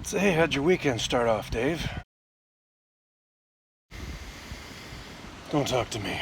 So hey, how'd your weekend start off, Dave? Don't talk to me.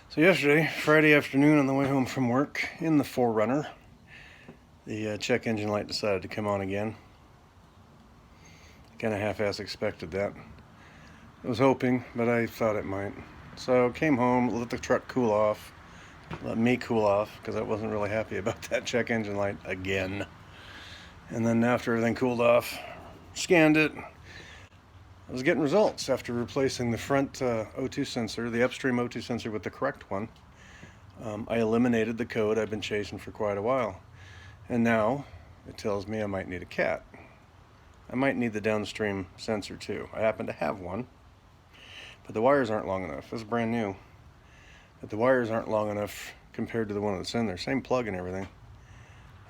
So yesterday, Friday afternoon, on the way home from work in the 4Runner, the check engine light decided to come on again. Kind of half-ass expected that. I was hoping, but I thought it might. So came home, let the truck cool off, let me cool off, because I wasn't really happy about that check engine light again. And then after everything cooled off, scanned it. I was getting results after replacing the front O2 sensor, the upstream O2 sensor with the correct one. I eliminated the code I've been chasing for quite a while. And now it tells me I might need a cat. I might need the downstream sensor too. I happen to have one, but the wires aren't long enough. This is brand new, but the wires aren't long enough compared to the one that's in there. Same plug and everything,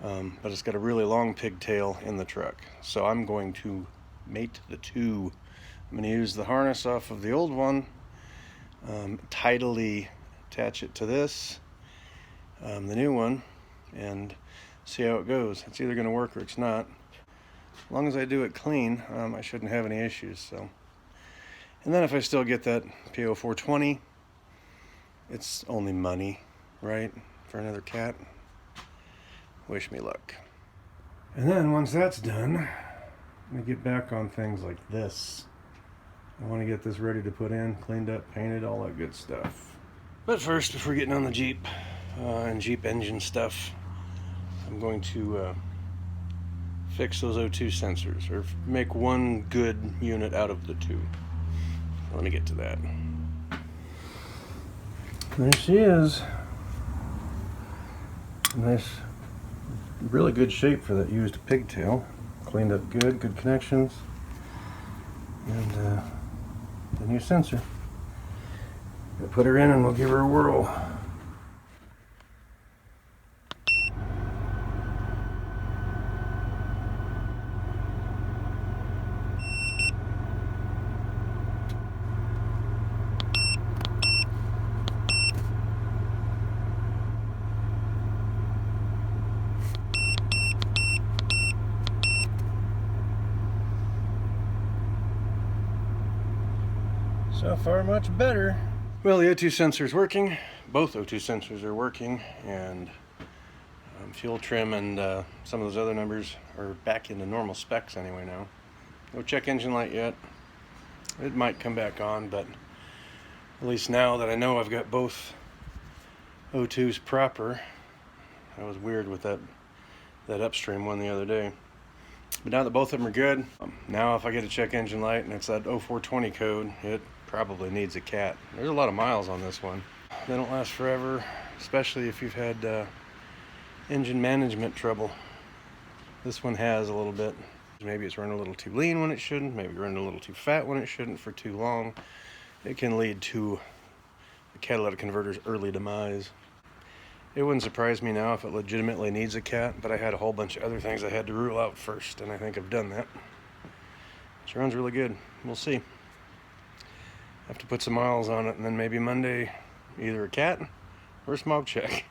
but it's got a really long pigtail in the truck. So I'm going to mate the two. I'm going to use the harness off of the old one, tidally attach it to this, the new one, and see how it goes. It's either going to work or it's not. As long as I do it clean, I shouldn't have any issues. So, and then if I still get that PO 420, it's only money, right, for another cat. Wish me luck. And then once that's done, I'm going to get back on things like this. I want to get this ready to put in, cleaned up, painted, all that good stuff. But first, before getting on the Jeep and Jeep engine stuff, I'm going to fix those O2 sensors, or make one good unit out of the two. Let me get to that. There she is. Nice, really good shape for that used pigtail. Cleaned up good, good connections, and the new sensor. I'll put her in and we'll give her a whirl. So far, much better. Well, the O2 sensor is working. Both O2 sensors are working, and fuel trim and some of those other numbers are back into normal specs anyway now. No check engine light yet. It might come back on, but at least now that I know I've got both O2s proper. That was weird with that upstream one the other day. But now that both of them are good, now if I get a check engine light and it's that 0420 code, it probably needs a cat. There's a lot of miles on this one. They don't last forever, especially if you've had engine management trouble. This one has a little bit. Maybe it's running a little too lean when it shouldn't, maybe running a little too fat when it shouldn't for too long. It can lead to the catalytic converter's early demise. It wouldn't surprise me now if it legitimately needs a cat, but I had a whole bunch of other things I had to rule out first, and I think I've done that. She runs really good. We'll see. Have to put some miles on it, and then maybe Monday, either a cat or a smog check.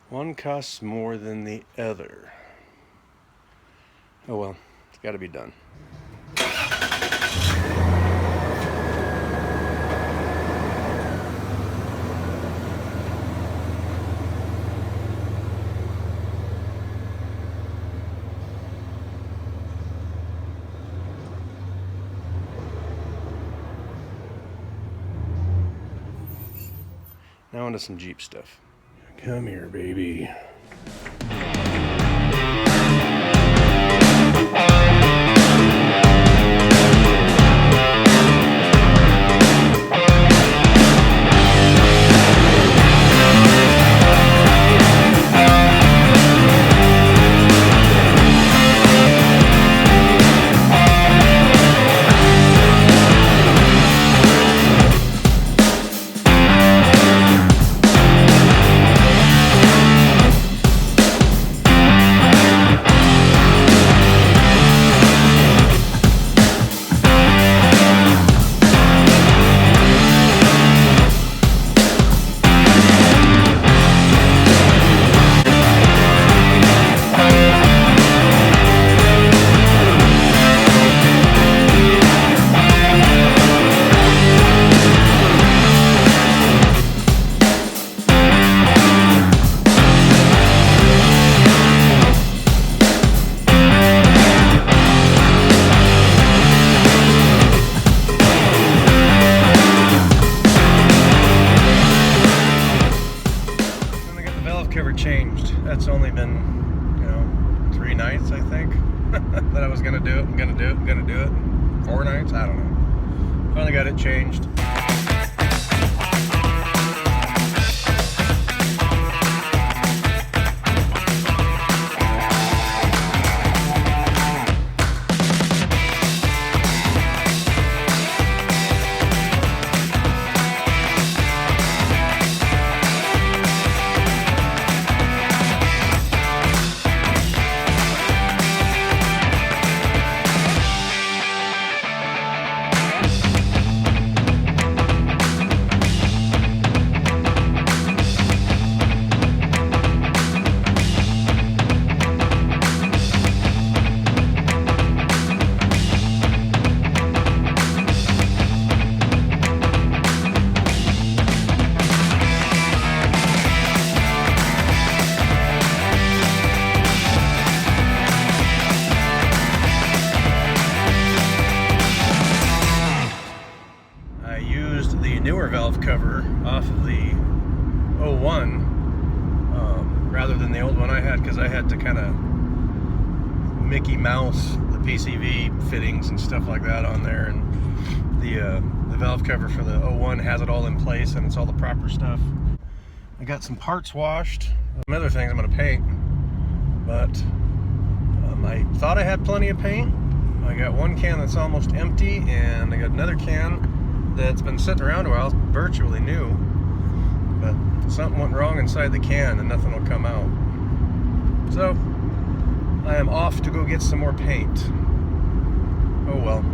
One costs more than the other. Oh well, it's got to be done. Now onto some Jeep stuff. Come here, baby. 3 nights, I think, that I was gonna do it. 4 nights, I don't know. Finally got it changed. Newer valve cover off of the 01 rather than the old one I had, because I had to kind of Mickey Mouse the PCV fittings and stuff like that on there, and the valve cover for the 01 has it all in place and it's all the proper stuff. I got some parts washed, some other things I'm going to paint, but I thought I had plenty of paint. I got one can that's almost empty, and I got another can that's been sitting around a while, virtually new, but something went wrong inside the can and nothing will come out. So I am off to go get some more paint. Oh well.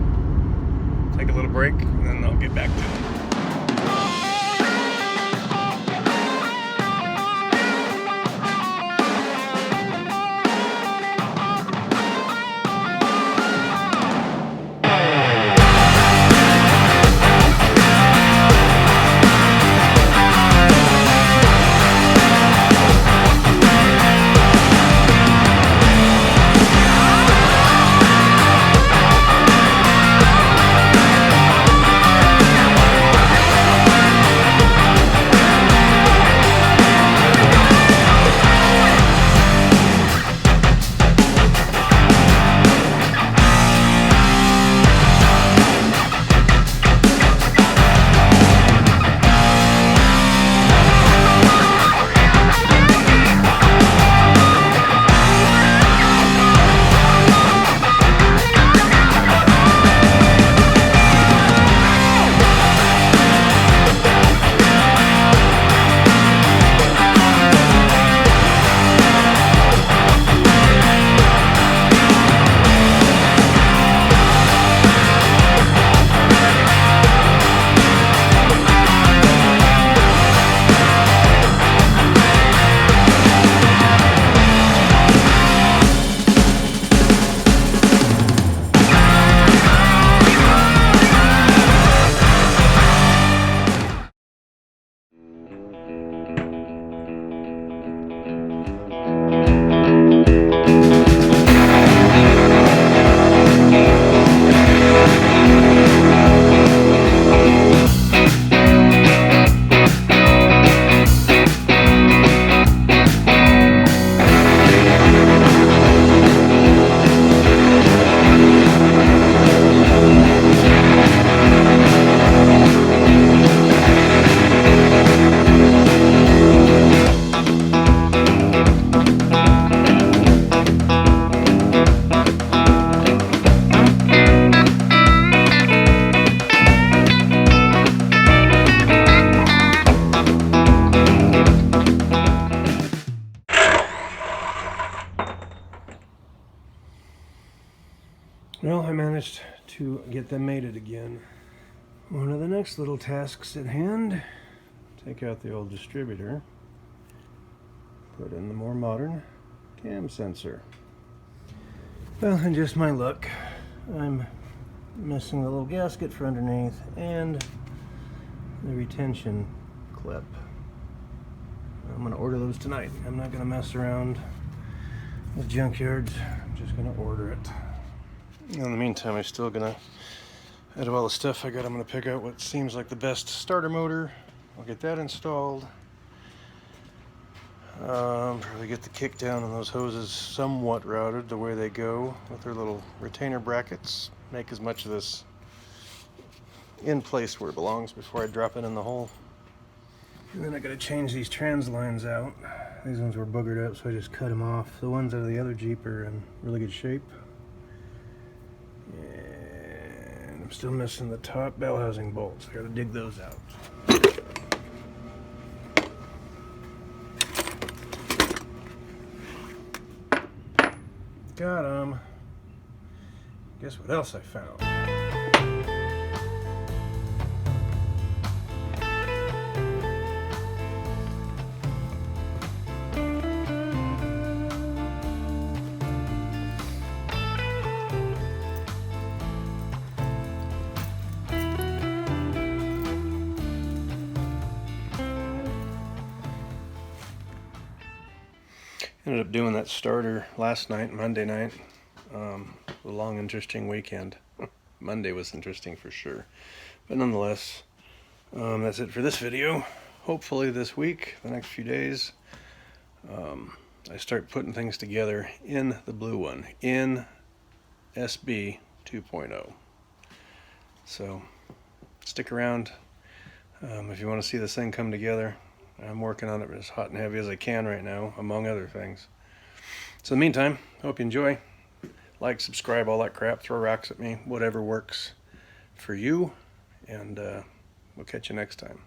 Take a little break and then I'll get back to it. Well, I managed to get them mated again. One of the next little tasks at hand, take out the old distributor, put in the more modern cam sensor. Well, and just my luck, I'm missing the little gasket for underneath and the retention clip. I'm going to order those tonight. I'm not going to mess around with junkyards. I'm just going to order it. In the meantime, I'm still going to, out of all the stuff I got, I'm going to pick out what seems like the best starter motor. I'll get that installed. Probably get the kick down on those hoses somewhat routed the way they go with their little retainer brackets. Make as much of this in place where it belongs before I drop it in the hole. And then I gotta change these trans lines out. These ones were boogered up, so I just cut them off. The ones out of the other Jeep are in really good shape. And I'm still missing the top bell housing bolts. I gotta dig those out. Got them. Guess what else I found? Ended up doing that starter last night, Monday night. A long, interesting weekend. Monday was interesting for sure. But nonetheless, that's it for this video. Hopefully this week, the next few days, I start putting things together in the blue one, in SB 2.0. So stick around if you want to see this thing come together. I'm working on it as hot and heavy as I can right now, among other things. So in the meantime, hope you enjoy. Like, subscribe, all that crap. Throw rocks at me, whatever works for you. And we'll catch you next time.